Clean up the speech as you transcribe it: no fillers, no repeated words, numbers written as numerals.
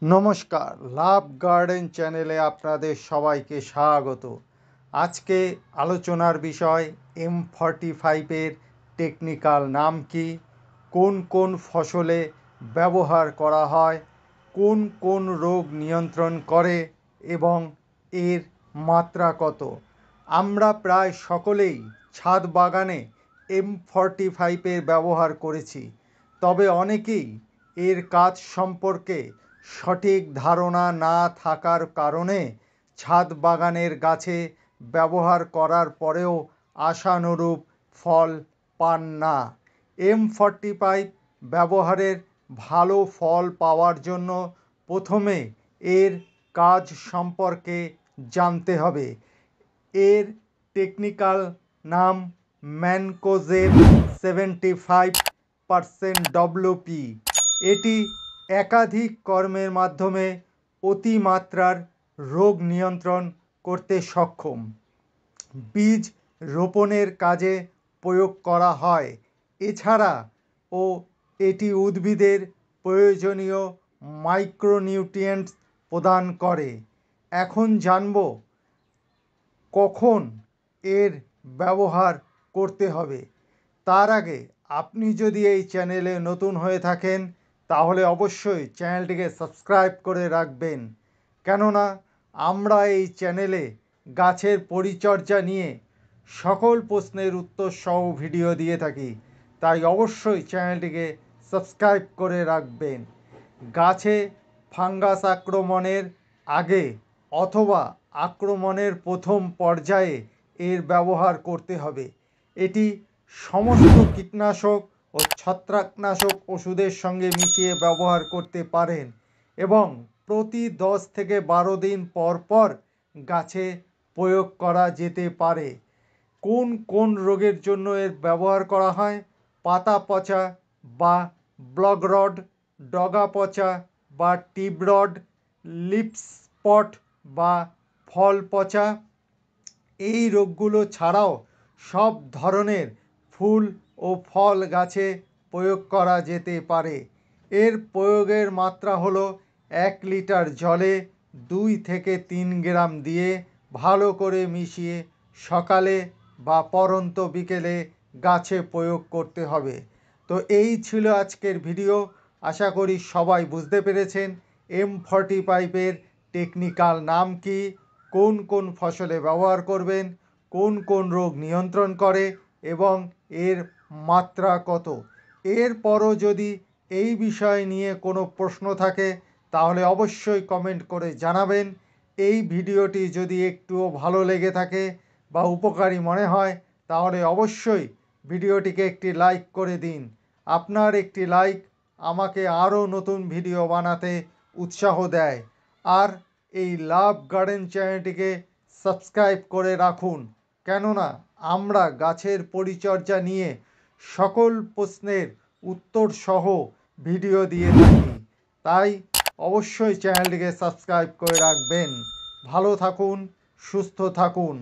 নমস্কার, লাভ গার্ডেন চ্যানেলে আপনাদের সবাইকে স্বাগত। আজকে আলোচনার বিষয় M45-এর টেকনিক্যাল নাম কি, কোন কোন ফসলে ব্যবহার করা হয়, কোন কোন রোগ নিয়ন্ত্রণ করে এবং এর মাত্রা কত। আমরা প্রায় সকলেই ছাদ বাগানে M45-এর ব্যবহার করেছি, তবে অনেকেই এর কাজ সম্পর্কে সঠিক ধারণা না থাকার কারণে ছাদ বাগানের গাছে ব্যবহার করার পরেও আশানুরূপ ফল পান না। M45 ব্যবহারের ভালো ফল পাওয়ার জন্য প্রথমে এর কাজ সম্পর্কে জানতে হবে। এর টেকনিক্যাল নাম ম্যানকোজেব 75% WP। এটি একাধিক কর্মের মাধ্যমে অতিমাত্রার রোগ নিয়ন্ত্রণ করতে সক্ষম। বীজ রোপণের কাজে প্রয়োগ করা হয়। এছাড়াও এটি উদ্ভিদের প্রয়োজনীয় মাইক্রোনিউট্রিয়েন্টস প্রদান করে। এখন জানব কখন এর ব্যবহার করতে হবে। তার আগে আপনি যদি এই চ্যানেলে নতুন হয়ে থাকেন তাহলে অবশ্যই চ্যানেলটিকে সাবস্ক্রাইব করে রাখবেন, কেননা আমরা এই চ্যানেলে গাছের পরিচর্যা নিয়ে সকল প্রশ্নের উত্তর সহ ভিডিও দিয়ে থাকি, তাই অবশ্যই চ্যানেলটিকে সাবস্ক্রাইব করে রাখবেন। গাছে ফাঙ্গাস আক্রমণের আগে অথবা আক্রমণের প্রথম পর্যায়ে এর ব্যবহার করতে হবে। এটি সমস্ত কীটনাশক ও ছত্রাকনাশক ওষুধের সঙ্গে মিশিয়ে ব্যবহার করতে পারেন এবং প্রতি 10 থেকে 12 দিন পর পর গাছে প্রয়োগ করা যেতে পারে। কোন কোন রোগের জন্য এর ব্যবহার করা হয়? পাতা পচা বা ব্লগ রড, ডগা পচা বা টিপ রড, লিফ স্পট বা ফল পচা। এই রোগগুলো ছাড়াও সব ধরনের ফুল ও ফল গাছে প্রয়োগ করা যেতে পারে। এর প্রয়োগের মাত্রা হলো 1 লিটার জলে 2 থেকে 3 গ্রাম দিয়ে ভালো করে মিশিয়ে সকালে বা পরন্ত বিকেলে গাছে প্রয়োগ করতে হবে। তো এই ছিল আজকের ভিডিও। আশা করি সবাই বুঝতে পেরেছেন M45-এর টেকনিক্যাল নাম কি, কোন কোন ফসলে ব্যবহার করবেন, কোন কোন রোগ নিয়ন্ত্রণ করে এবং এর মাত্রা কত। এরপরও যদি এই বিষয় নিয়ে কোনো প্রশ্ন থাকে তাহলে অবশ্যই কমেন্ট করে জানাবেন। এই ভিডিওটি যদি একটুও ভালো লেগে থাকে বা উপকারী মনে হয় তাহলে অবশ্যই ভিডিওটিকে একটি লাইক করে দিন। আপনার একটি লাইক আমাকে আরও নতুন ভিডিও বানাতে উৎসাহ দেয়। আর এই লাভ গার্ডেন চ্যানেলটিকে সাবস্ক্রাইব করে রাখুন, কেননা আমরা গাছের পরিচর্যা নিয়ে সকল প্রশ্নের উত্তর সহ ভিডিও দিয়ে থাকি, তাই অবশ্যই চ্যানেলটিকে সাবস্ক্রাইব করে রাখবেন। ভালো থাকুন, সুস্থ থাকুন।